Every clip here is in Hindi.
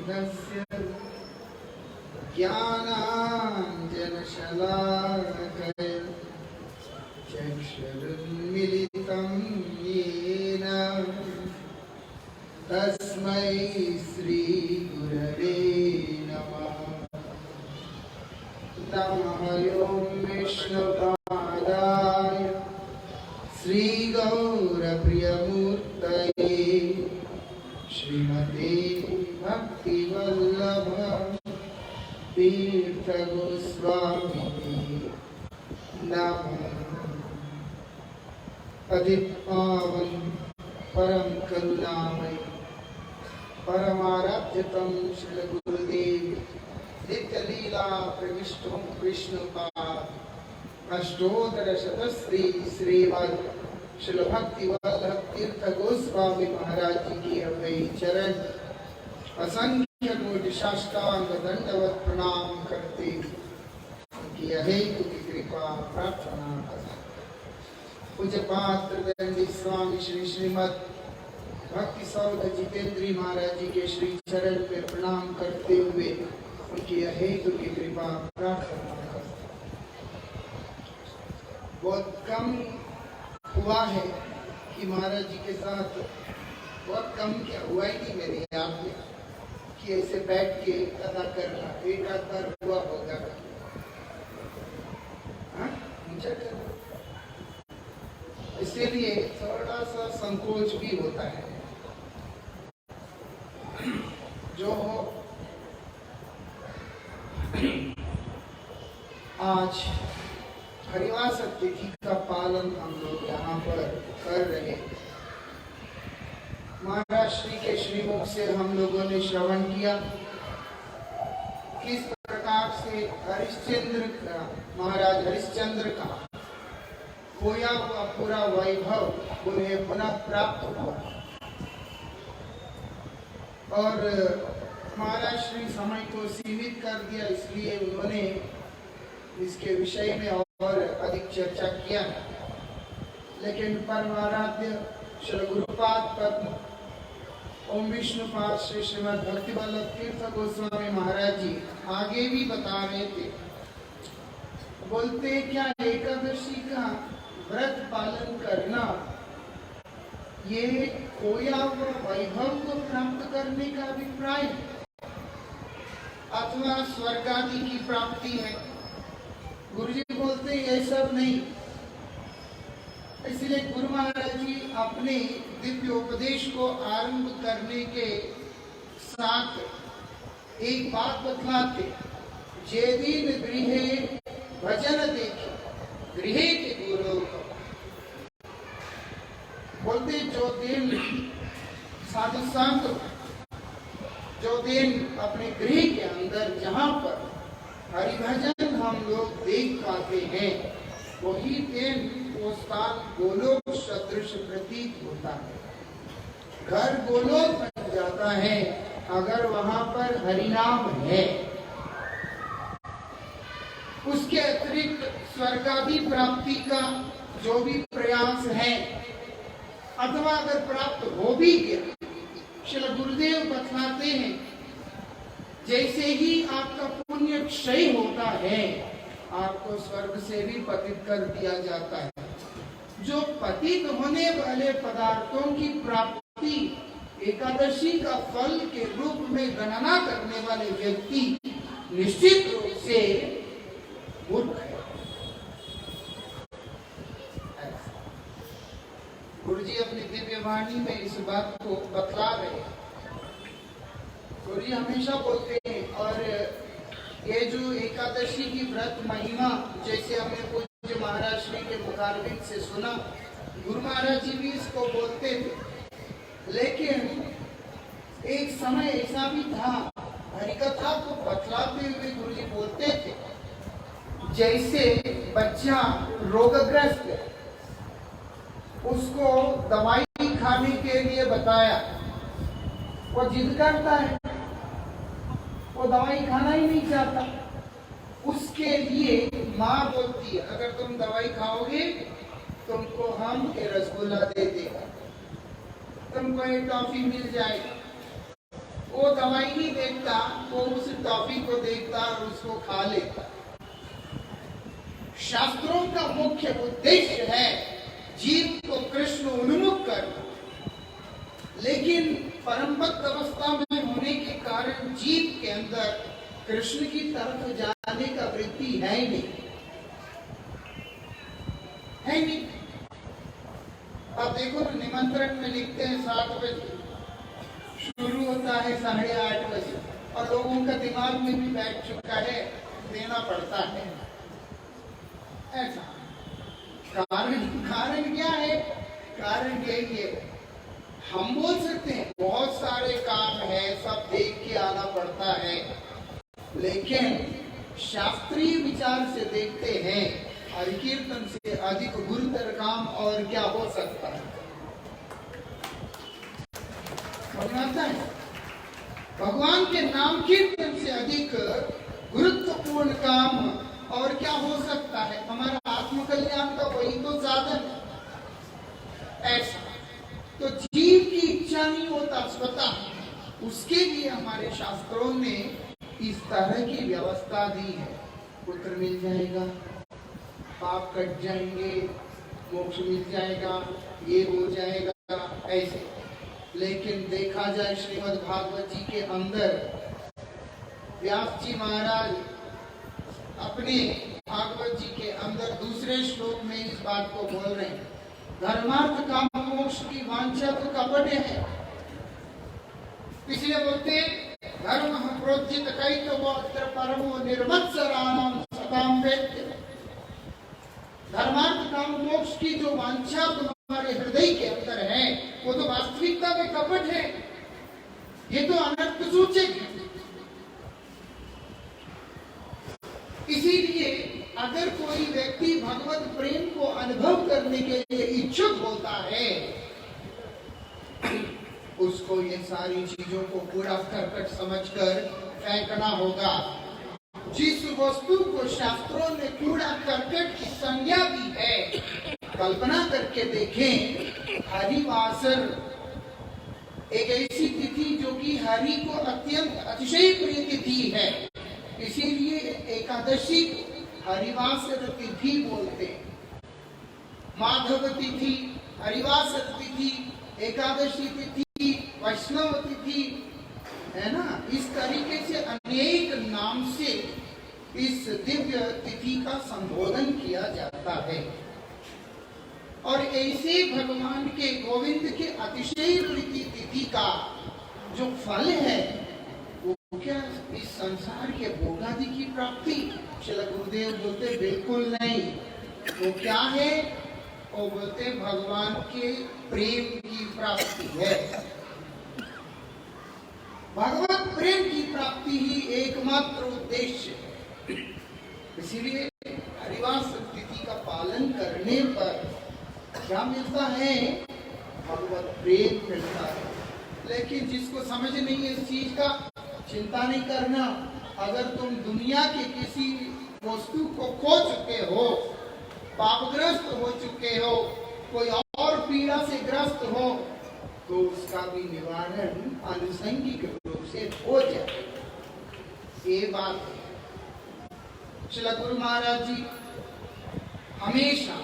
तस्य ज्ञानाञ्जनशलाकया चक्षुरुन्मीलितं येन तस्मै श्रीगुरवे नमः। नमः ॐ विष्णुपादाय श्रीगौरप्रियमूर्तये श्रीमते भक्तिवल्लभ तीर्थगोस्वामिने नमः। अधिक पावन परम करुणामय परमाराध्यतम श्री गुरुदेव नित्य लीला प्रविष्टो विष्णुपाद अष्टोत्तर शतश्री श्रीमद् श्री भक्ति वल्लभ तीर्थ गोस्वामी महाराज जी की अभय चरण असंख्य कोटि साष्टांग दंडवत प्रणाम करते उनकी अहेतु की कृपा प्रार्थना करते। पूज्य पात्र दंडी स्वामी श्री श्रीमद् भक्ति सौध जितेंद्री महाराज जी के श्री चरण पे प्रणाम करते हुए उनकी अहेतु की कृपा प्रार्थना करते। बहुत कम हुआ है कि महाराज जी के साथ, बहुत कम क्या हुआ ही नहीं मेरे याद में कि ऐसे बैठ के कथा करना, एक आध बार हुआ होगा। इसीलिए थोड़ा सा संकोच भी होता है। जो आज हरिवास तिथि का पालन हम लोग यहाँ पर कर रहे हैं। महाराज श्री के श्रीमुख से हम लोगों ने श्रवण किया किस प्रकार से हरिश्चंद्र का, महाराज हरिश्चंद्र का खोया हुआ पूरा वैभव उन्हें पुनः प्राप्त हुआ। और महाराज श्री समय को सीमित कर दिया, इसलिए उन्होंने इसके विषय में और अधिक चर्चा किया। लेकिन परमाराध्य श्री गुरुपाद पद्म ओम विष्णुपाद श्री श्रीमद् भक्तिवल्लभ तीर्थ गोस्वामी महाराज जी आगे भी बता रहे थे। बोलते क्या एकादशी का व्रत पालन करना ये खोया हुआ वैभव को प्राप्त करने का अभिप्राय अथवा स्वर्ग आदि की प्राप्ति है। गुरुजी बोलते ये सब नहीं। इसलिए गुरु महाराज जी अपने दिव्य उपदेश को आरंभ करने के साथ एक बात बतलाते, जे दिन गृहे भजन देखे गृहे के गुरु बोलते, जो दिन साधु संत जो दिन अपने गृह के अंदर जहाँ पर हरिभजन हम लोग देख पाते हैं, वही दिन वो स्थान गोलोक सदृश प्रतीत होता है। घर गोलोक बन जाता है अगर वहाँ पर हरिनाम है। उसके अतिरिक्त स्वर्गादि प्राप्ति का जो भी प्रयास है अथवा अगर प्राप्त हो भी गया, श्री गुरुदेव बतलाते हैं जैसे ही आपका पुण्य क्षय होता है आपको स्वर्ग से भी पतित कर दिया जाता है। जो पतित होने वाले पदार्थों की प्राप्ति एकादशी का फल के रूप में गणना करने वाले व्यक्ति निश्चित रूप से मूर्ख है। गुरुजी अपनी दिव्य वाणी में इस बात को बतला रहे हैं। गुरुजी हमेशा बोलते हैं, और ये जो एकादशी की व्रत महिमा जैसे हमने पूज्य महाराज श्री के मुखारबिंद से सुना, गुरु महाराज जी भी इसको बोलते थे। लेकिन एक समय ऐसा भी था, हरिकथा को बतलाते हुए गुरुजी बोलते थे, जैसे बच्चा रोगग्रस्त है, उसको दवाई खाने के लिए बताया, वो जिद करता है, वो दवाई खाना ही नहीं चाहता। उसके लिए माँ बोलती है, अगर तुम दवाई खाओगे तुमको हम ये रसगुल्ला दे देगा, तुमको ये टॉफी मिल जाएगा। वो वो दवाई नहीं देखता, वो उस टॉफी को देखता और उसको खा लेता। शास्त्रों का मुख्य उद्देश्य है जीव को कृष्ण उन्मुख करना, लेकिन परमपद अवस्था में होने के कारण जीव के अंदर कृष्ण की तरफ जाने का वृत्ति है ही नहीं, है नहीं। अब देखो ना, निमंत्रण में लिखते हैं 7 बजे, शुरू होता है 8:30 बजे, और लोगों का दिमाग में भी बैठ चुका है, देना पड़ता है। ऐसा कारण क्या है? कारण यही है, हम बोल सकते हैं बहुत सारे काम है, सब देख के आना पड़ता है, लेकिन शास्त्रीय विचार से देखते हैं हरि कीर्तन से अधिक गुरुतर काम और क्या हो सकता है? समझ है? भगवान के नाम कीर्तन से अधिक गुरुत्वपूर्ण काम और क्या हो सकता है? हमारा आत्मकल्याण का वही तो साधन है। ऐसा तो जीव की इच्छा नहीं होता स्वतः, उसके लिए हमारे शास्त्रों ने इस तरह की व्यवस्था दी है। पुत्र मिल जाएगा, पाप कट जाएंगे, मोक्ष मिल जाएगा, ये हो जाएगा, ऐसे। लेकिन देखा जाए श्रीमद् भागवत जी के अंदर व्यास जी महाराज अपने भागवत जी के अंदर दूसरे श्लोक में इस बात को बोल रहे हैं, धर्मार्थ काम मोक्ष की वांछा तो कपट है। इसलिए बोलते धर्म प्रोज्जित कैतवोऽत्र परमो निर्मत्सराणां सतां वेत्ति। धर्मार्थ काम मोक्ष की जो वांछा तुम्हारे हृदय के अंदर है, वो तो वास्तविकता में कपट है, ये तो अनर्थ सूचक है। इसीलिए अगर कोई व्यक्ति भगवत प्रेम को अनुभव करने के लिए इच्छुक होता है, उसको ये सारी चीजों को कूड़ा करकट समझकर फेंकना होगा। जिस वस्तु को शास्त्रों ने कूड़ा करकट की संज्ञा दी है, कल्पना करके देखें, हरिवासर एक ऐसी तिथि जो कि हरि को अत्यंत अतिशय प्रिय तिथि है, इसीलिए एकादशी हरिवासर तिथि बोलते हैं। माधव तिथि, हरिवासर तिथि, एकादशी तिथि, वैष्णव तिथि, है ना। इस तरीके से अनेक नाम से इस दिव्य तिथि का संबोधन किया जाता है। और ऐसे भगवान के गोविंद के अतिशय प्रीति तिथि का जो फल है, वो क्या इस संसार के भोगादि की प्राप्ति? श्रील गुरुदेव बोलते बिल्कुल नहीं। वो क्या है? वो बोलते भगवान के प्रेम की प्राप्ति है। भगवत प्रेम की प्राप्ति ही एकमात्र उद्देश्य है। इसीलिए हरिवास तिथि का पालन करने पर क्या मिलता है? भगवत प्रेम मिलता है। लेकिन जिसको समझ नहीं है इस चीज का, चिंता नहीं करना। अगर तुम दुनिया के किसी वस्तु को खो चुके हो, पापग्रस्त हो चुके हो, कोई और पीड़ा से ग्रस्त हो, तो उसका भी निवारण आनुषंगिक रूप से हो जाए। ये बात है। श्री गुरु महाराज जी हमेशा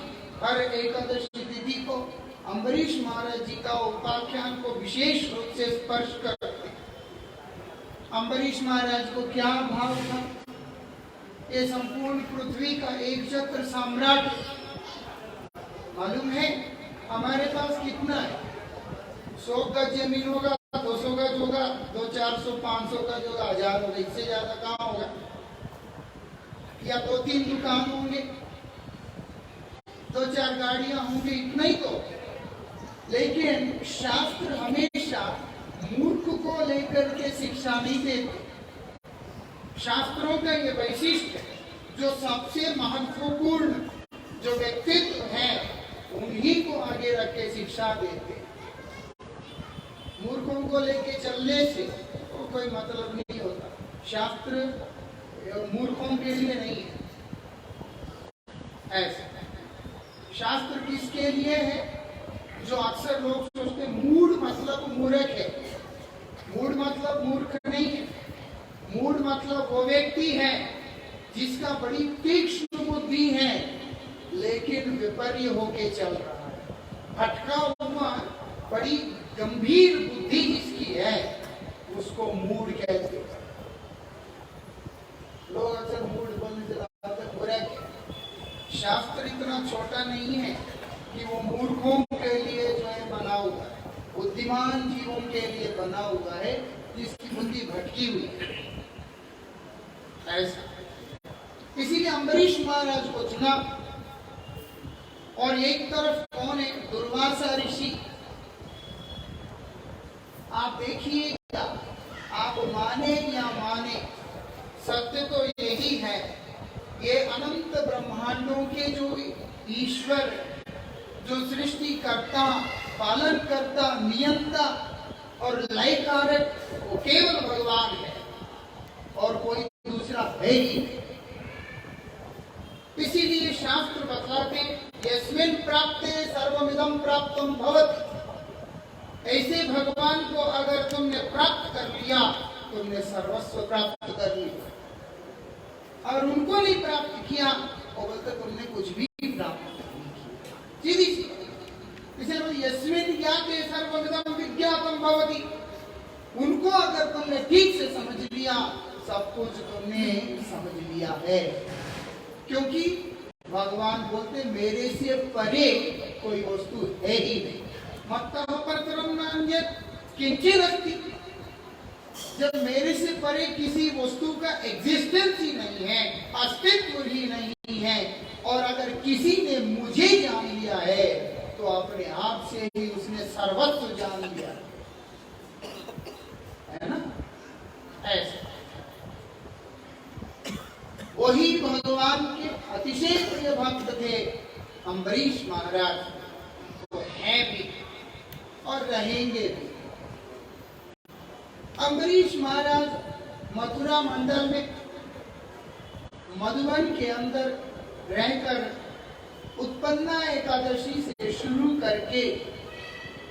हर एकादशी तिथि को अम्बरीश महाराज जी का उपाख्यान को विशेष रूप से स्पर्श करते। अम्बरीश महाराज को क्या भाव था? ये संपूर्ण पृथ्वी का एक छत्र सम्राट। मालूम है हमारे पास कितना है? 100 गज जमीन होगा, 200 गज होगा, 200-400 500 गज होगा, 1000 होगा, इससे ज्यादा कहाँ होगा? या 2-3 दुकान होंगे, 2-4 गाड़ियां होंगी, इतना ही तो। लेकिन शास्त्र हमेशा मूर्ख को लेकर के शिक्षा नहीं देते। शास्त्रों का ये वैशिष्ट्य है, जो सबसे महत्वपूर्ण जो व्यक्तित्व है उन्हीं को आगे रख के शिक्षा देते। मूर्खों को लेके चलने से तो कोई मतलब नहीं होता। शास्त्र मूर्खों के लिए नहीं है। ऐसा शास्त्र किसके लिए है? जो अक्सर लोग सोचते मूढ़ मतलब मूर्ख है। मूढ़ मतलब मूर्ख नहीं है, मूढ़ मतलब वो व्यक्ति है जिसका बड़ी तीक्ष्ण बुद्धि है लेकिन विपर्य होके चल रहा है, भटका हुआ बड़ी गंभीर बुद्धि जिसकी है उसको मूढ़ कहते हैं। लोग अक्सर मूढ़ बोलने से बुरा है। शास्त्र इतना छोटा नहीं है कि वो मूर्खों के लिए जो है बना हुआ है, बुद्धिमान जीवों के लिए बना हुआ है जिसकी बुद्धि भटकी हुई है, ऐसा। इसीलिए अम्बरीश महाराज को चुना। और एक तरफ कौन है? दुर्वासा ऋषि। आप देखिएगा, आप माने या माने, सत्य तो यही है, ये अनंत ब्रह्मांडों के जो ईश्वर, जो सृष्टि करता, पालन करता, नियंता और लय कारक, वो केवल भगवान है और कोई दूसरा है ही नहीं। इसीलिए शास्त्र बताते यस्मिन् प्राप्ते सर्वमिदं प्राप्तं भवति। ऐसे भगवान को अगर तुमने प्राप्त कर लिया, तुमने सर्वस्व प्राप्त कर लिया। और उनको नहीं प्राप्त किया, वो बोलते तुमने कुछ भी प्राप्त नहीं किया। सीधी सी इसलिए यस्मिन् ज्ञाते सर्वमिदं विज्ञातं भवति। उनको अगर तुमने ठीक से समझ लिया, सब कुछ तुमने समझ लिया है। क्योंकि भगवान बोलते मेरे से परे कोई वस्तु है ही नहीं। मत्तः परतरं नान्यत् किंचित् अस्ति। जब मेरे से परे किसी वस्तु का एग्जिस्टेंस ही नहीं है, अस्तित्व ही नहीं है, और अगर किसी ने मुझे जान लिया है तो अपने आप से ही उसने सर्वस्व जान लिया है ना। ऐसा वही भगवान के अतिशय प्रिय भक्त थे अम्बरीश महाराज, तो हैं भी और रहेंगे भी। अम्बरीश महाराज मथुरा मंडल में मधुबन के अंदर रहकर उत्पन्ना एकादशी से शुरू करके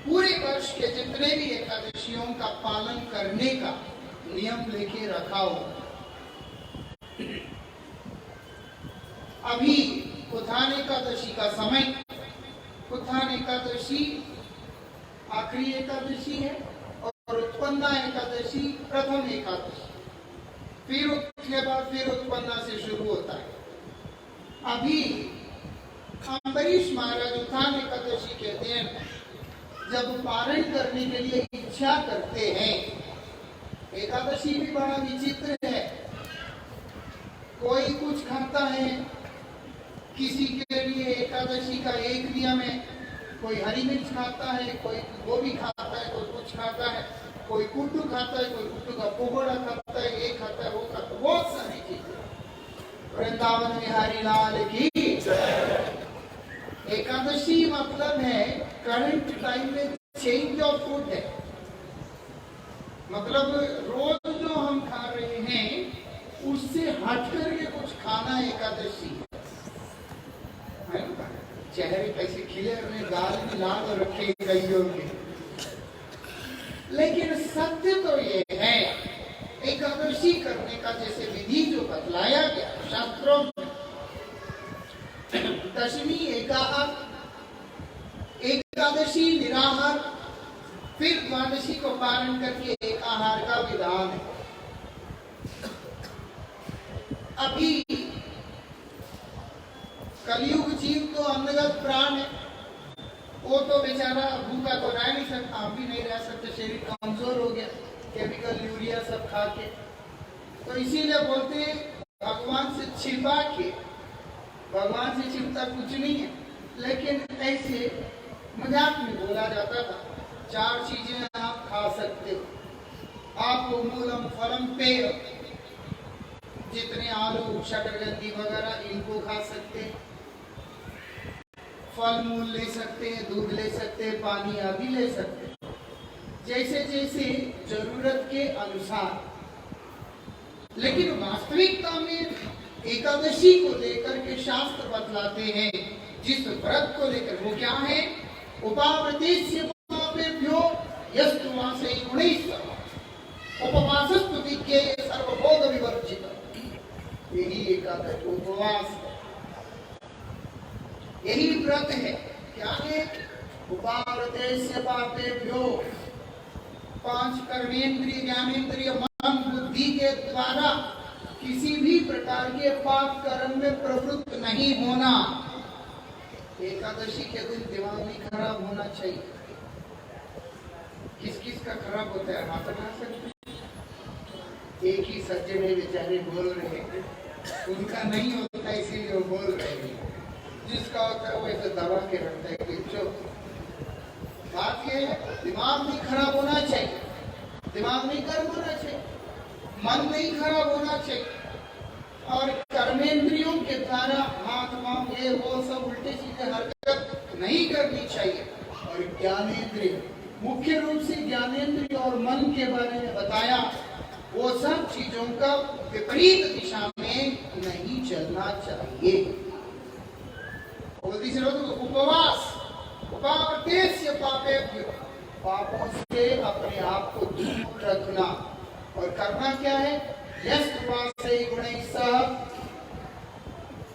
पूरे वर्ष के जितने भी एकादशियों का पालन करने का नियम लेके रखा हो। अभी उत्थान एकादशी का समय, उत्थान एकादशी आखिरी एकादशी है और उत्पन्ना एकादशी प्रथम एकादशी, फिर उसके बाद फिर उत्पन्ना से शुरू होता है। अभी अम्बरीश महाराज उत्थान एकादशी के दिन जब पारण करने के लिए इच्छा करते हैं, एकादशी भी बड़ा विचित्र है। कोई कुछ खाता है, किसी के लिए एकादशी का एक नियम है, कोई हरी मिर्च खाता है, कोई गोभी खाता है, कोई कुछ खाता है, कोई कुट्टू खाता है, कोई कुट्टू का पकोड़ा खाता है, ये खाता है, वो खाता है, बहुत सारी चीजें। वृंदावन बिहारी लाल की एकादशी मतलब है करंट टाइम में चेंज ऑफ फूड है। मतलब रोज जो हम खा रहे हैं उससे हट करके कुछ खाना एकादशी है। चेहरे कैसे खिले और गाल भी लाल रखे कईयों के, लेकिन सत्य तो ये है एकादशी करने का जैसे विधि जो बतलाया गया शास्त्रों में, दशमी एकादशी निराहार, फिर द्वादशी को पारण करके एक आहार का विधान है। अभी कलयुग जीव तो अन्नगत प्राण है, वो तो बेचारा भूखा तो रह नहीं सकता, आप भी नहीं रह सकते, शरीर कमजोर हो गया केमिकल यूरिया सब खा के। तो इसीलिए बोलते भगवान से छिपा के, भगवान से छिपता कुछ नहीं है, लेकिन ऐसे मजाक में बोला जाता था 4 चीजें आप खा सकते हो। आप मूलम फलम पेय, जितने आलू शकरकंदी वगैरह इनको खा सकते हैं, फल मूल ले सकते हैं, दूध ले सकते हैं, पानी आदि ले सकते हैं, जैसे जैसे जरूरत के अनुसार। लेकिन वास्तविकता में एकादशी को लेकर के शास्त्र बतलाते हैं, जिस व्रत को लेकर, वो क्या है? उपाव्रतेस्य पापेभ्यो यस्तु मासे 19। उपवासस्तु विज्ञेय सर्वभोग विवर्जित। यही एकादश उपवास है, यही व्रत है। क्या है? उपाव्रतेस्य पापेभ्यो, 5 कर्मेंद्रिय ज्ञानेंद्रिय मन बुद्धि के द्वारा किसी भी प्रकार के पाप कर्म में प्रवृत्त नहीं होना। एकादशी के दिन दिमाग नहीं खराब होना चाहिए। किस किस का खराब होता है हाथ उठा सकते? एक ही सज्जन है बेचारे बोल रहे हैं, उनका नहीं होता इसीलिए वो बोल रहे हैं। जिसका होता है वो ऐसे दबा के रखता है कि चुप। बात ये है, दिमाग नहीं खराब होना चाहिए, दिमाग नहीं गर्म होना चाहिए, मन नहीं खराब होना चाहिए, और कर्मेंद्रियों के द्वारा हाथ पांव ये वो सब उल्टे सीधे हरकत नहीं करनी चाहिए। और ज्ञानेंद्रिय, मुख्य रूप से ज्ञानेंद्रिय और मन के बारे में बताया, वो सब चीजों का विपरीत दिशा में नहीं चलना चाहिए। उपवास, उपावर्तेस्य पापेभ्यो, पापों से अपने आप को दूर रखना। और करना क्या है? यस्तुवासे गुणैः सह,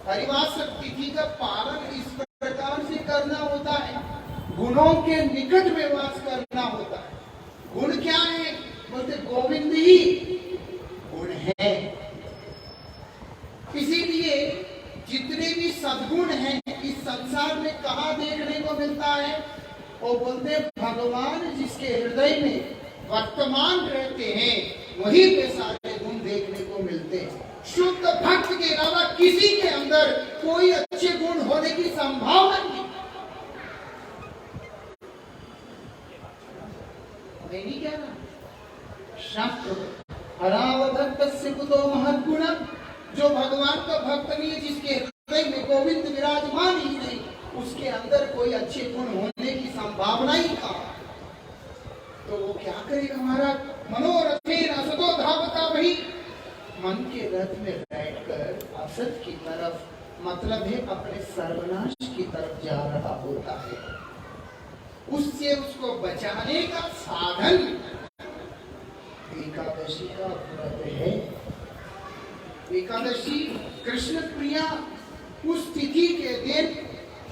हरिवासर तिथि का पालन इस प्रकार से करना होता है, गुणों के निकट में वास करना होता है। गुण क्या है? बोलते गोविंद ही गुण है। इसीलिए जितने भी सद्गुण हैं इस संसार में कहाँ देखने को मिलता है? वो बोलते भगवान जिसके हृदय में वर्तमान रहते हैं वहीं पे सारे गुण देखने को मिलते हैं। शुद्ध भक्त के अलावा किसी के अंदर कोई अच्छे गुण होने की संभावना नहीं। मैं नहीं कह रहा, शास्त्र हरावधत्तस्य कुतो महद्गुणः, जो भगवान का भक्त नहीं है, जिसके हृदय में गोविंद विराजमान ही नहीं, उसके अंदर कोई अच्छे गुण होने की संभावना ही कहाँ। तो वो क्या करेगा? हमारा मनोरथेन असतो धावता वही, मन के रथ में बैठकर असत की तरफ, मतलब है अपने सर्वनाश की तरफ जा रहा होता है। उससे उसको बचाने का साधन एकादशी का व्रत है। एकादशी कृष्ण प्रिया उस तिथि के दिन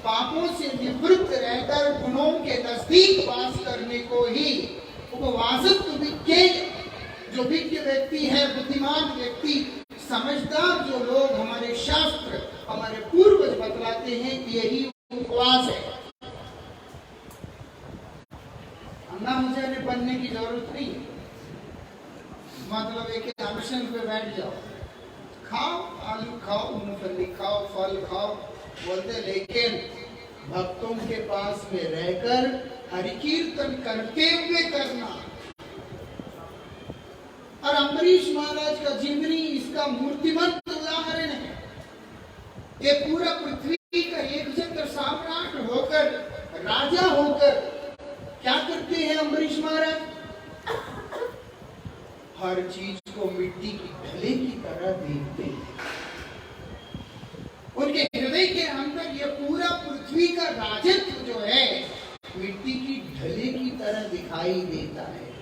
पापों से निवृत्त रहकर गुणों के नजदीक वास करने को ही उपवासत्व विज्ञेय, जो विज्ञ व्यक्ति है, बुद्धिमान व्यक्ति, समझदार जो लोग, हमारे शास्त्र, हमारे पूर्वज बतलाते हैं कि यही उपवास है। अन्ना मुझे बनने की जरूरत नहीं, मतलब एक अनशन पे बैठ जाओ, खाओ, आलू खाओ, मूंगफली खाओ, फल खाओ, बोलते, लेकिन भक्तों के पास में रहकर हरि कीर्तन करते हुए करना। और अम्बरीश महाराज का जीवनी इसका मूर्तिमंत उदाहरण है। ये पूरा पृथ्वी का एकछत्र सम्राट होकर, राजा होकर क्या करते हैं अम्बरीश महाराज? हर चीज को मिट्टी की ढले की तरह देखते हैं। उनके हृदय के अंदर ये पूरा पृथ्वी का राजत्व जो है मिट्टी की ढले की तरह दिखाई देता है।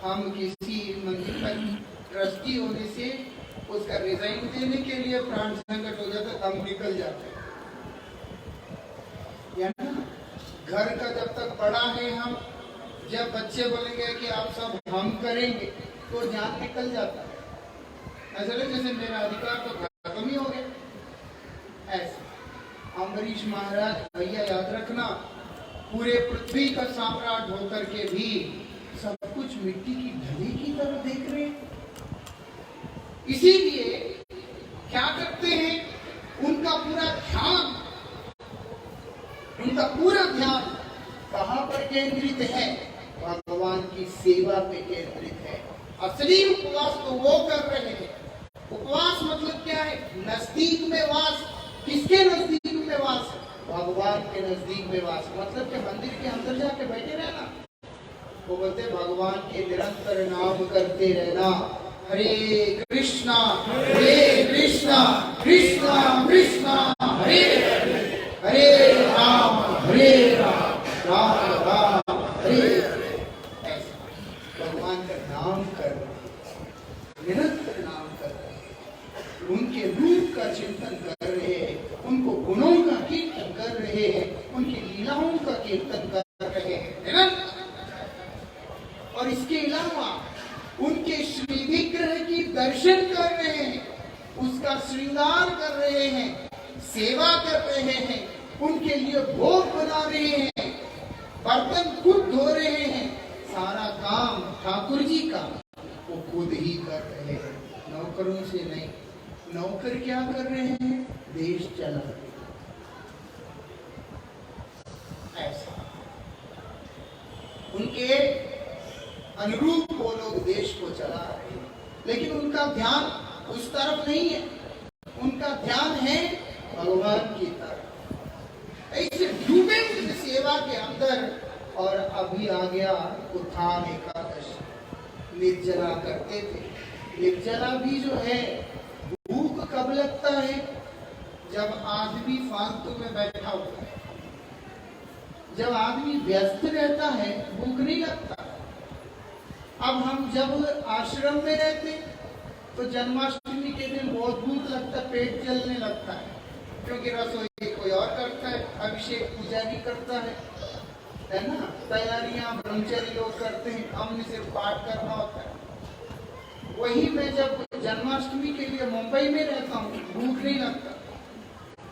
हम किसी मंदिर का ट्रस्टी होने से उसका रिजाइन देने के लिए प्राण संकट हो जाता, हम निकल जाते हैं, या ना? घर का जब तक बड़ा है हम, जब बच्चे बोलेंगे कि आप सब हम करेंगे तो जान निकल जाता है। ऐसा जैसे मेरा अधिकार तो खत्म ही हो गया। ऐसे अम्बरीश महाराज, भैया याद रखना, पूरे पृथ्वी का सम्राट होकर के भी सब कुछ मिट्टी की ढली की तरह देख रहे हैं। इसीलिए क्या करते हैं? उनका पूरा ध्यान कहाँ पर केंद्रित है? भगवान की सेवा पे केंद्रित है। असली उपवास तो वो कर रहे हैं। उपवास मतलब क्या है? नजदीक में वास। किसके नजदीक में वास? भगवान के नजदीक में वास। मतलब कि मंदिर के अंदर जाके बैठे रहना। वो बोलते भगवान के निरंतर नाम करते रहना, हरे कृष्णा कृष्णा कृष्णा हरे हरे राम राम राम हरे। भगवान का नाम कर रहे हैं, निरंतर नाम कर रहे हैं, उनके रूप का चिंतन कर रहे हैं, उनको गुणों का कीर्तन कर रहे हैं, उनकी लीलाओं का कीर्तन कर रहे हैं निरंतर। और इसके अलावा उनके श्री विग्रह की दर्शन कर रहे हैं, उसका श्रृंगार कर रहे हैं, सेवा कर रहे हैं, उनके लिए भोग बना रहे हैं, बर्तन खुद धो रहे हैं, सारा काम ठाकुर जी का वो खुद ही कर रहे हैं, नौकरों से नहीं। नौकर क्या कर रहे हैं? देश चला रहे हैं। ऐसा उनके अनुरूप वो लोग देश को चला रहे हैं, लेकिन उनका ध्यान उस तरफ नहीं है, उनका ध्यान है भगवान की तरफ। ऐसे डूबे उस सेवा के अंदर। और अभी आ गया उत्थान एकादशी, निर्जला करते थे। निर्जला भी जो है, भूख कब लगता है? जब आदमी फालतू में बैठा होता है, जब आदमी व्यस्त रहता है भूख नहीं लगता। अब हम जब आश्रम में रहते तो जन्माष्टमी के दिन बहुत भूख लगता, पेट जलने लगता है, क्योंकि रसोई कोई और करता है, अभिषेक पुजारी करता है ना, तैयारियां ब्रह्मचारी लोग करते हैं, हमने सिर्फ पाठ करना होता है। वही मैं जब जन्माष्टमी के लिए मुंबई में रहता हूँ, भूख नहीं लगता,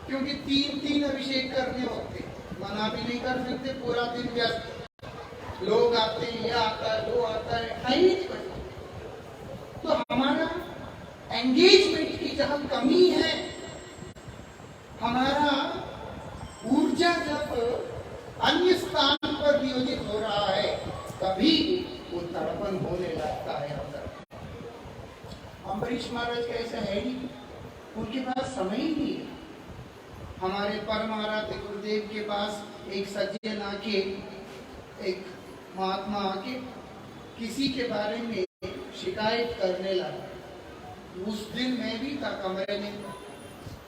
क्योंकि 3 अभिषेक करने होते, मना भी नहीं कर सकते, पूरा दिन व्यस्त, लोग आते हैं, यह आता है, वो आता है, नहीं पड़ता। तो हमारा एंगेजमेंट की जहां कमी है, हमारा ऊर्जा जब अन्य स्थान पर नियोजित हो रहा है, तभी वो तड़पन होने लगता है अंदर। अम्बरीश महाराज का ऐसा है ही, उनके पास समय ही नहीं है। हमारे परम आराध्य गुरुदेव के पास एक सज्जन आके, एक महात्मा आके किसी के बारे में शिकायत करने लगा। उस दिन मैं भी था कमरे में,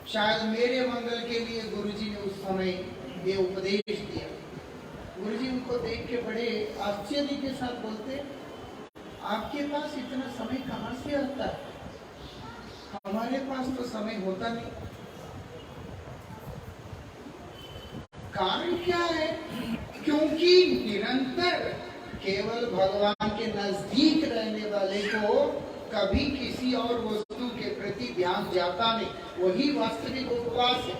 शायद मेरे मंगल के लिए गुरुजी ने उस समय ये उपदेश दिया। गुरुजी उनको देख के बड़े आश्चर्य के साथ बोलते, आपके पास इतना समय कहाँ से आता है? हमारे पास तो समय होता नहीं। कारण क्या है? क्योंकि निरंतर केवल भगवान के नजदीक रहने वाले को कभी किसी और वस्तु के प्रति ध्यान जाता नहीं, वही वास्तविक उपवास है।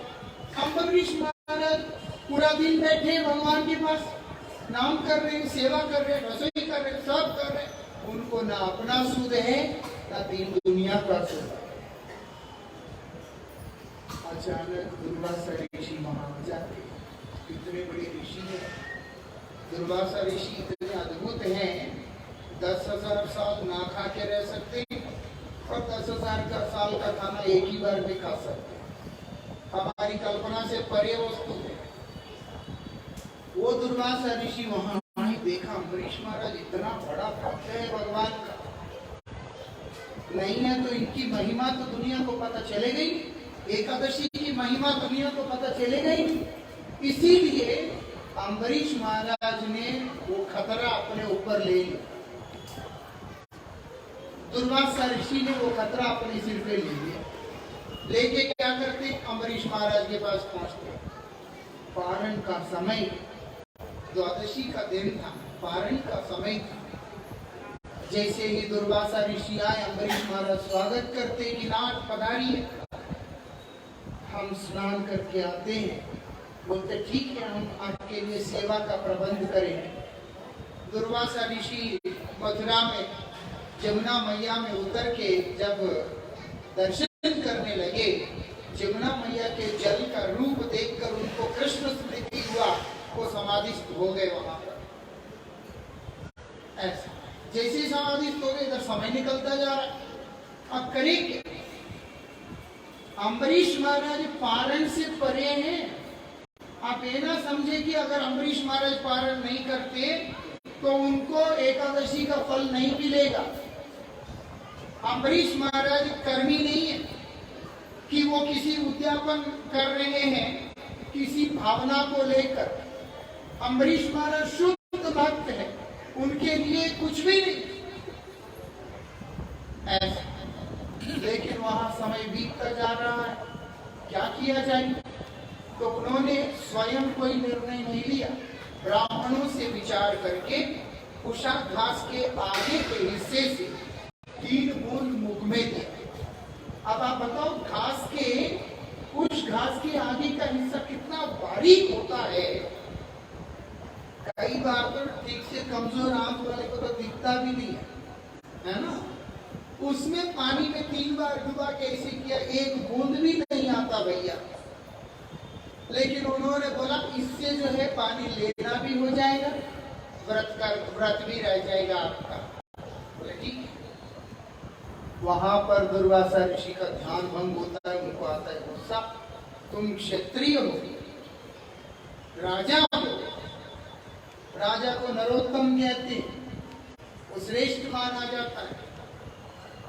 अम्बरीश महाराज पूरा दिन बैठे भगवान के पास, नाम कर रहे हैं, सेवा कर रहे हैं, रसोई कर रहे हैं, सब कर रहे हैं, उनको ना अपना सुध है ना दीन दुनिया का सुध है। अचानक दुर्वासा ऋषि वहां जाते, इतने बड़े ऋषि हैं, दुर्वासा ऋषि इतने अद्भुत हैं, 10,000 साल ना खा के रह सकते हैं और 10,000 साल का खाना एक ही बार में खा सकते हैं। हमारी कल्पना से परे वस्तु है। वो दुर्वासा ऋषि वहां देखा, अम्बरीश महाराज इतना बड़ा भक्त है भगवान का, नहीं है तो इनकी महिमा तो दुनिया को पता चलेगा ही, एकादशी की महिमा दुनिया को पता चलेगा ही। इसीलिए अम्बरीश महाराज ने वो खतरा अपने ऊपर ले लिया। दुर्वासा ऋषि ने वो खतरा अपने सिर पे ले लिया। लेके क्या करते, अम्बरीश महाराज के पास पहुंचते। पारण का समय, द्वादशी का दिन था, पारण का समय था। जैसे ही दुर्वासा ऋषि आए, अम्बरीश महाराज स्वागत करते कि नाथ पधारिए, हम स्नान करके आते हैं। बोलते ठीक है, हम आपके लिए सेवा का प्रबंध करें। दुर्वासा ऋषि मथुरा में जमुना मैया में उतर के जब दर्शन करने लगे, जमुना मैया के जल का रूप देखकर उनको कृष्ण स्मृति हुआ, वो समाधिस्थ हो गए वहां पर। ऐसा जैसे समाधिस्थ हो गए, इधर समय निकलता जा रहा है। अब करें क्या? अम्बरीश महाराज पारण से परे हैं। आप ये ना समझे कि अगर अम्बरीश महाराज पारण नहीं करते तो उनको एकादशी का फल नहीं मिलेगा। अम्बरीश महाराज कर्मी नहीं है कि वो किसी उद्यापन कर रहे हैं किसी भावना को लेकर। अम्बरीश महाराज शुद्ध भक्त है, उनके लिए कुछ भी नहीं। ऐसा। लेकिन वहां समय बीतता जा रहा है, क्या किया जाए? तो उन्होंने स्वयं कोई निर्णय नहीं लिया, ब्राह्मणों से विचार करके उषा घास के आगे के हिस्से से 3 बूंद मुख में दिया। अब आप बताओ, उस घास के आगे का हिस्सा कितना बारीक होता है। कई बार तो ठीक से कमजोर आंख वाले को तो दिखता भी नहीं है ना। उसमें पानी में 3 बार डुबा के ऐसे किया, 1 बूंद भी नहीं आता भैया। लेकिन उन्होंने बोला इससे जो है पानी लेना भी हो जाएगा, व्रत भी रह जाएगा आपका। बोले ठीक। वहां पर दुर्वासा ऋषि का ध्यान भंग होता है, उनको आता है गुस्सा। तुम क्षत्रिय हो, राजा हो, राजा को नरोत्तम कहते, वो श्रेष्ठ माना जाता है,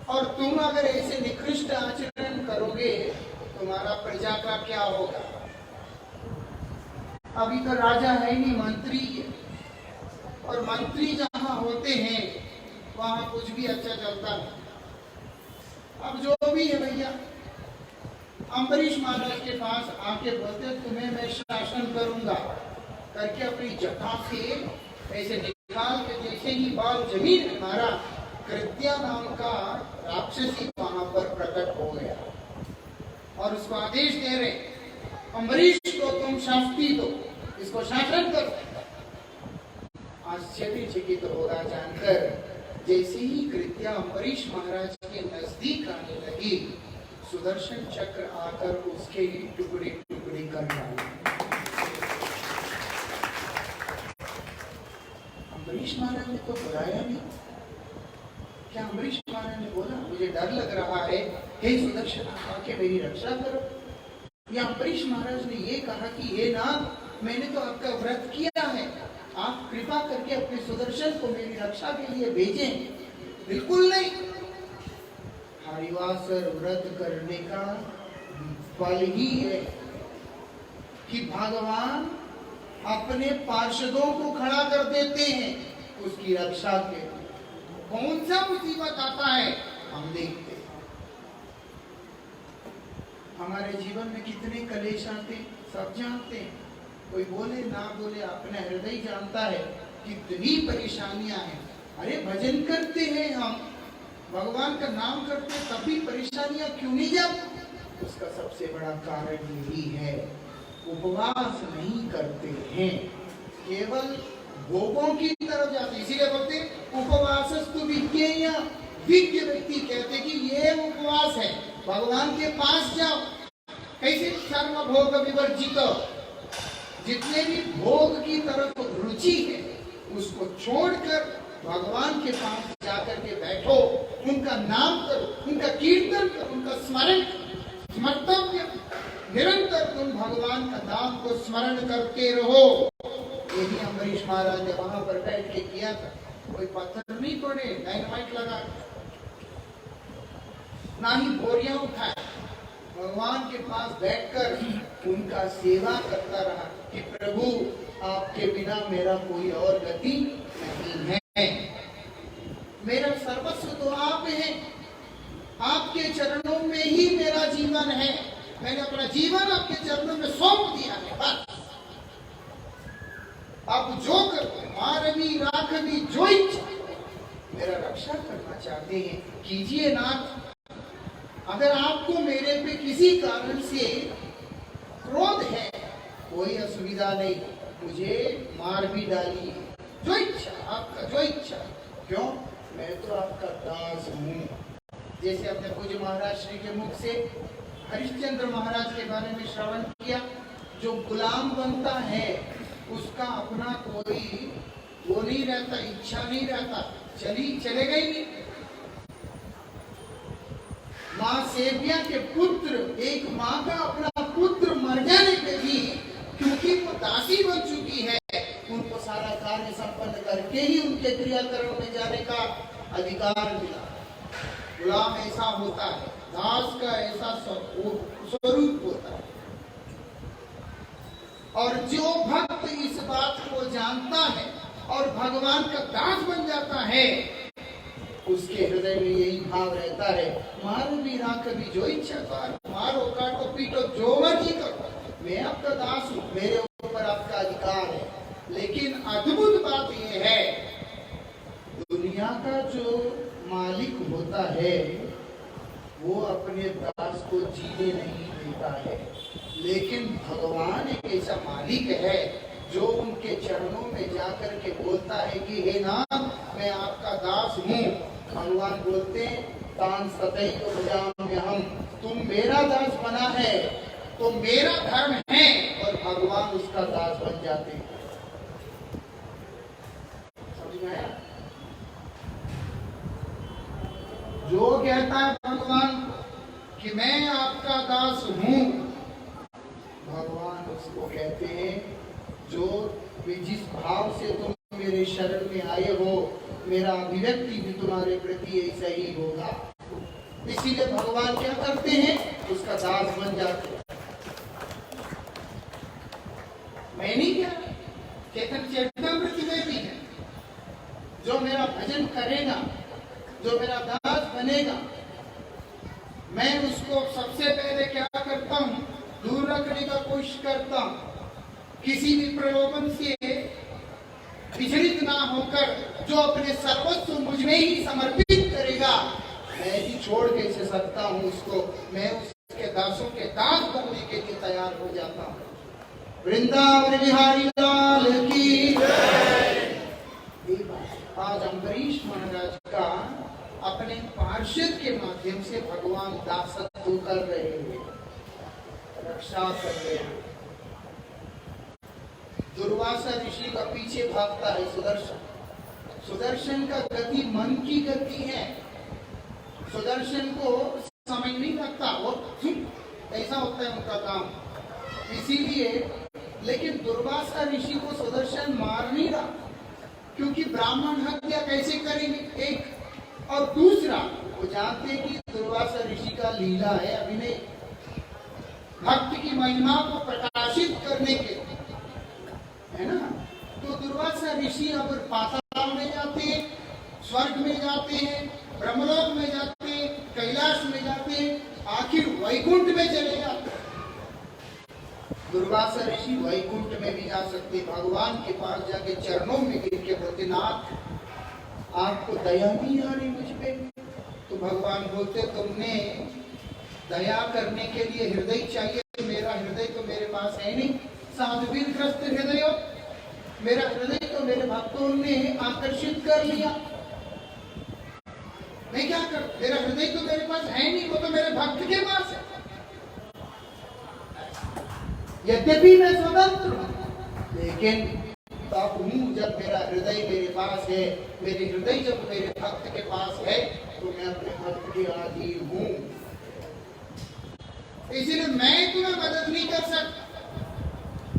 और तुम अगर ऐसे निकृष्ट आचरण करोगे तुम्हारा प्रजा का क्या होगा? अभी तो राजा है नहीं, मंत्री है, और मंत्री जहां होते हैं वहां कुछ भी अच्छा चलता है। अब जो भी है भैया, अम्बरीश महाराज के पास आके बोलते तुम्हें मैं शासन करूंगा करके अपनी जटा से ऐसे निकाल के जैसे ही बाल जमीन में मारा, कृत्या नाम का राक्षसी वहां पर प्रकट हो गया और उसको आदेश दे रहे, अम्बरीश को तुम शास्ति दो, इसको शासन करो। आश्चर्यचकित होगा जानकर, जैसे ही कृत्या अम्बरीश महाराज के नजदीक आने लगी, सुदर्शन चक्र आकर उसके ही टुकड़े टुकड़े कर डाले। अम्बरीश महाराज ने तो बुलाया नहीं। क्या अम्बरीश महाराज ने बोला मुझे डर लग रहा है, हे सुदर्शन आके मेरी रक्षा करो? या अम्बरीश महाराज ने ये कहा कि ये नाथ, मैंने तो आपका व्रत किया है, आप कृपा करके अपने सुदर्शन को मेरी रक्षा के लिए भेजें? बिल्कुल नहीं। हरिवासर व्रत करने का फल ही है कि भगवान अपने पार्षदों को खड़ा कर देते हैं उसकी रक्षा के लिए। कौन सा मुसीबत आता है हम देखते हैं। हमारे जीवन में कितने कलेश आते सब जानते हैं, कोई बोले ना बोले अपना हृदय जानता है कितनी परेशानियां हैं। अरे भजन करते हैं हम, भगवान का नाम करते हैं, तभी परेशानियां क्यों नहीं जाती? उसका सबसे बड़ा कारण यही है, उपवास नहीं करते हैं, केवल भोगों की तरफ जाते। इसीलिए बोलते उपवासस्तु विज्ञेय, विज्ञ व्यक्ति कहते कि ये उपवास है, भगवान के पास जाओ। कैसे? सर्व भोग विवर्जित, जितने भी भोग की तरफ रुचि है उसको छोड़कर भगवान के पास जाकर के बैठो, उनका नाम करो, उनका कीर्तन करो, उनका स्मरण करो, स्मर्तव्य निरंतर तुम भगवान का नाम को स्मरण करते रहो। यही अम्बरीश महाराज ने वहां पर बैठ के किया था। कोई पत्थर नहीं तोड़े, डायनामाइट लगा, ना ही बोरियां उठाए, भगवान के पास बैठकर उनका सेवा करता रहा कि प्रभु आपके बिना मेरा कोई और गति नहीं है, मेरा सर्वस्व तो आप हैं, आपके चरणों में ही मेरा जीवन है, मैंने अपना जीवन आपके चरणों में सौंप दिया है। बस आप जो करते, मारवी राखवी जो इच्छा, मेरा रक्षा करना चाहते हैं कीजिए नाथ। अगर आपको मेरे पे किसी कारण से क्रोध है, कोई असुविधा नहीं, मुझे मार भी डालिए, जो इच्छा आपका, जो इच्छा। क्यों? मैं तो आपका दास हूँ। जैसे अपने पूज्य महाराज श्री के मुख से हरिश्चंद्र महाराज के बारे में श्रवण किया, जो गुलाम बनता है उसका अपना कोई वो नहीं रहता, इच्छा नहीं रहता, चलेगा ही नहीं। माँ सेविया के पुत्र, एक माँ का अपना पुत्र मर जाने पे भी क्योंकि वो दासी बन चुकी है, उनको सारा कार्य संपन्न करके ही उनके क्रियाकर्म में जाने का अधिकार मिला। गुलाम ऐसा होता है, दास का ऐसा स्वरूप होता है। और जो भक्त इस बात को जानता है और भगवान का दास बन जाता है, उसके हृदय में यही भाव रहता है, मारो भी ना कभी जो इच्छा करो, मारो काटो पीटो जो मर्जी करो, मैं आपका दास हूँ, मेरे ऊपर आपका अधिकार है। लेकिन अद्भुत बात यह है, दुनिया का जो मालिक होता है वो अपने दास को जीने नहीं देता है, लेकिन भगवान एक ऐसा मालिक है जो उनके चरणों में जाकर के बोलता है कि हे नाथ, मैं आपका दास हूँ। भगवान बोलते हैं, तान सतैव भजाम्यहम्, तुम मेरा दास बना है तो मेरा धर्म है, और भगवान उसका दास बन जाते हैं। समझ में आया? जो कहता है भगवान कि मैं आपका दास हूं, भगवान उसको कहते हैं जो जिस भाव से तुम मेरे शरण में आए हो, मेरा अभिव्यक्ति भी तुम्हारे प्रति ऐसा ही होगा। इसीलिए भगवान क्या करते हैं, उसका दास बन जाते हैं। मैं नहीं क्या, चेतन चेतनामृत में भी है, जो मेरा भजन करेगा, जो मेरा दास बनेगा, मैं उसको सबसे पहले क्या करता हूँ, दूर रखने का कोशिश करता हूँ। किसी भी प्रलोभन से विचलित ना होकर जो अपने सर्वस्व मुझ में ही समर्पित करेगा, मैं ही छोड़ कैसे सकता हूँ उसको, मैं उसके दासों के दास बनने के लिए तैयार हो जाता हूँ। वृंदावन बिहारी लाल की जय। आज अम्बरीश महाराज का अपने पार्षद के माध्यम से भगवान दासत्व कर रहे हैं, रक्षा कर रहे हैं। दुर्वासा ऋषि का पीछे भागता है सुदर्शन। सुदर्शन का गति मन की गति है, सुदर्शन को समझ नहीं लगता, वो ऐसा होता है उनका काम। इसीलिए लेकिन दुर्वासा ऋषि को सुदर्शन मार नहीं रहा, क्योंकि ब्राह्मण हत्या कैसे करेंगे, एक, और दूसरा वो जानते हैं कि दुर्वासा ऋषि का लीला है, अभिनय, भक्त की महिमा को प्रकाशित करने के, है ना। तो दुर्वासा ऋषि अब पाताल में जाते हैं, स्वर्ग में जाते हैं, ब्रह्मलोक में जाते हैं, कैलाश में जाते हैं, आखिर वैकुंठ में चले जाते हैं। दुर्वासा ऋषि वैकुंठ में भी जा सकते, भगवान के पास जाके चरणों में गिर के बोलते, नाथ आपको दया नहीं आ रही मुझ पे। तो भगवान बोलते, तुमने दया करने के लिए हृदय चाहिए, मेरा हृदय तो मेरे पास है नहीं, साधुवीर ग्रस्त हृदय, मेरा हृदय तो मेरे भक्तों ने आकर्षित कर लिया, मैं क्या कर, मेरा हृदय तो मेरे पास है नहीं, वो तो मेरे भक्त के पास है। यद्यपि मैं स्वतंत्र हूं, लेकिन तब हूं जब मेरा हृदय मेरे पास है, मेरे हृदय जब मेरे भक्त के पास है, तो मैं अपने भक्त के अधीन हूं। इसीलिए मैं तुम्हें मदद नहीं कर सकता।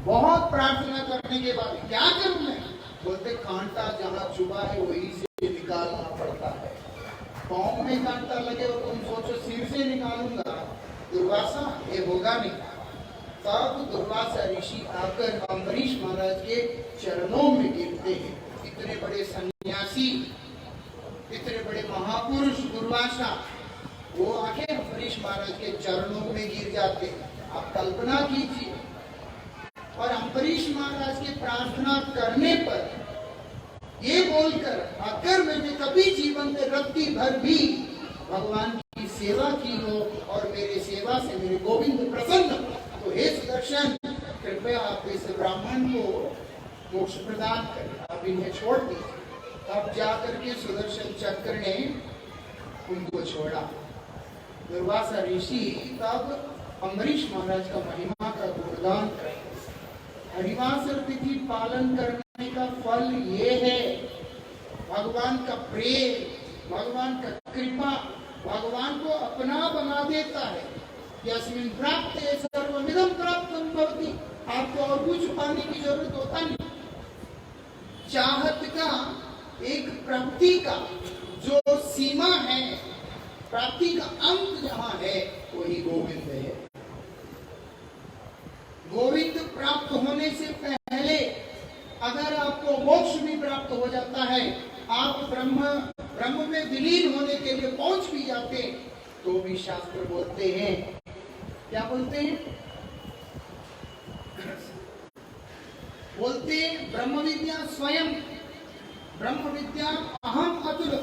बहुत प्रार्थना करने के बाद क्या करूं मैं, बोलते कांटा जहां चुभा है वहीं से निकालना पड़ता है। पांव में कांटा लगे और तुम सोचो सिर से निकालूंगा, दुर्वासा ये होगा नहीं। तब दुर्वासा ऋषि आकर अम्बरीश महाराज के चरणों में गिरते हैं। इतने बड़े सन्यासी, इतने बड़े महापुरुष दुर्वासा, वो आके अम्बरीश महाराज के चरणों में गिर जाते हैं। आप कल्पना कीजिए, और अम्बरीश महाराज की प्रार्थना करने पर ये बोलकर, अगर मैंने कभी जीवन में रत्ती भर भी भगवान की सेवा की हो और मेरे सेवा से मेरे गोविंद प्रसन्न, तो हे सुदर्शन कृपया आप इस ब्राह्मण को मोक्ष प्रदान करें, आप इन्हें छोड़ दीजिए। तब जाकर के सुदर्शन चक्र ने उनको छोड़ा। दुर्वासा ऋषि तब अम्बरीश महाराज का महिमा का गुणगान करे। हरिवासर तिथि पालन करने का फल ये है, भगवान का प्रेम, भगवान का कृपा, भगवान को अपना बना देता है। यस्मिन् प्राप्त सर्वमिदं प्राप्तं भवति, आपको और कुछ पाने की जरूरत होता नहीं। चाहत का एक प्राप्ति का जो सीमा है, प्राप्ति का अंत जहां है, वही गोविंद है। गोविंद प्राप्त होने से पहले अगर आपको मोक्ष भी प्राप्त हो जाता है, आप ब्रह्म ब्रह्म में विलीन होने के लिए पहुंच भी जाते हैं तो भी शास्त्र बोलते हैं, क्या बोलते हैं? बोलते हैं ब्रह्म विद्या स्वयं, ब्रह्म विद्या अहम अतुल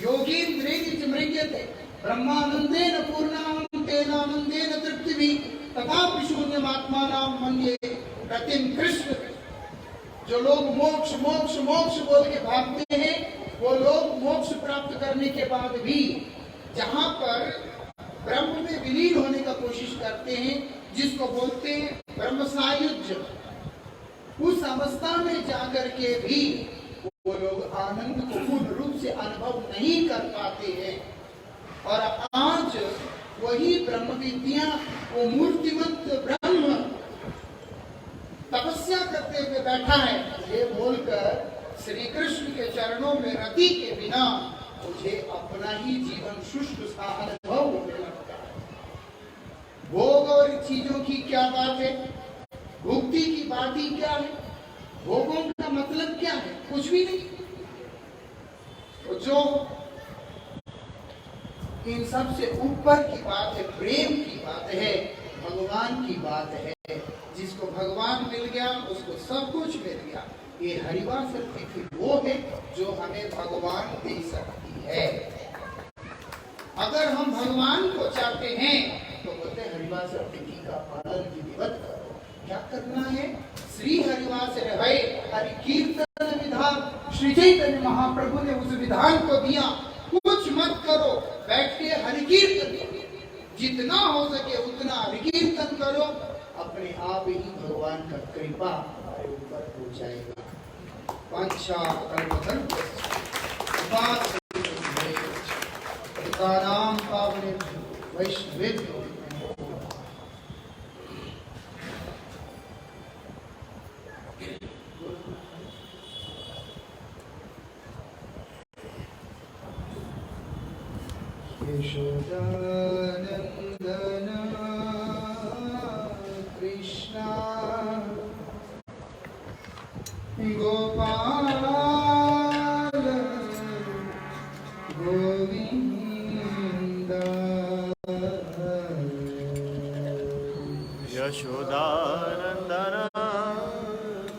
योगींद्रेण मृग्यते ब्रह्मानंदेन पूर्णानंद तेनानंदेन तृप्तिभि तथापि शून्यमात्मानां मन्ये रतिं कृष्ण। जो लोग मोक्ष मोक्ष मोक्ष बोल के भागते हैं, वो लोग मोक्ष प्राप्त करने के बाद भी जहां पर ब्रह्म में विलीन होने का कोशिश करते हैं, जिसको बोलते हैं ब्रह्म सायुज्य, उस अवस्था में जाकर के भी वो लोग आनंद को पूर्ण रूप से अनुभव नहीं कर पाते हैं। और आज वही ब्रह्म विद्या, वो मूर्तिमंत ब्रह्म तपस्या करते हुए बैठा है, ये बोलकर श्री कृष्ण के चरणों में रति के बिना मुझे अपना ही जीवन शुष्क सा अनुभव होने लगता है। भोग और चीजों की क्या बात है, भुक्ति की बात ही क्या है, भोगों का मतलब क्या है? कुछ भी नहीं। तो जो इन सब से ऊपर की बात है, प्रेम की बात है, भगवान की बात है। जिसको भगवान मिल गया उसको सब कुछ मिल गया। ये हरिवा शक्ति थी, वो है जो हमें भगवान दे सकती है। अगर हम भगवान को चाहते हैं तो बोलते हैं हरिवा शक्ति का पालन विधिवत करो। क्या करना है? श्री हरिवास रहे हरि कीर्तन विधान, श्री चैतन्य महाप्रभु ने उस विधान को दिया। कुछ मत करो, बैठ के हरि कीर्तन, जितना हो सके उतना हरि कीर्तन करो, अपने आप ही भगवान का कृपा हमारे ऊपर हो जाएगा। वांछा कल्पतरु नाम पावने वैष्णवेभ्यो यशोदानंदन कृष्ण गोपाल गोविंद यशोदानंदन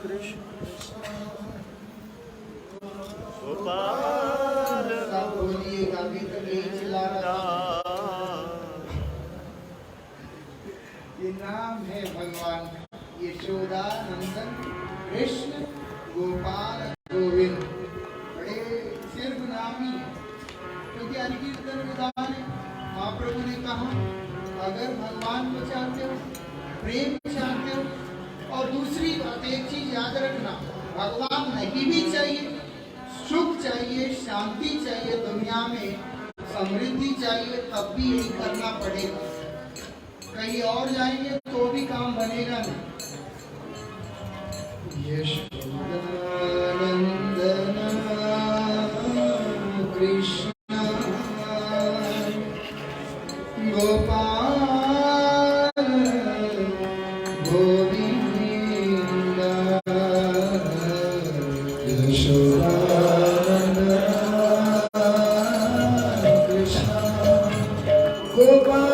कृष्ण गोपाल बोलिएगा भी तो नहीं चिल्ला रहा। ये नाम है भगवान का, यशोदा नंदन कृष्ण गोपाल गोविंद। बड़े सिर्फ नाम ही है, क्योंकि हरि कीर्तन विधान है। महाप्रभु ने कहा अगर भगवान को चाहते हो, प्रेम चाहते हो, और दूसरी बात एक चीज याद रखना, भगवान नहीं भी चाहिए, सुख चाहिए, शांति चाहिए, दुनिया में समृद्धि चाहिए, तब भी यही करना पड़ेगा। कहीं और जाएंगे तो भी काम बनेगा नहीं। यशोदानंदन कृष्ण गोपाल गोविंद यशोदानंदन कृष्ण गोपाल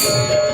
Hare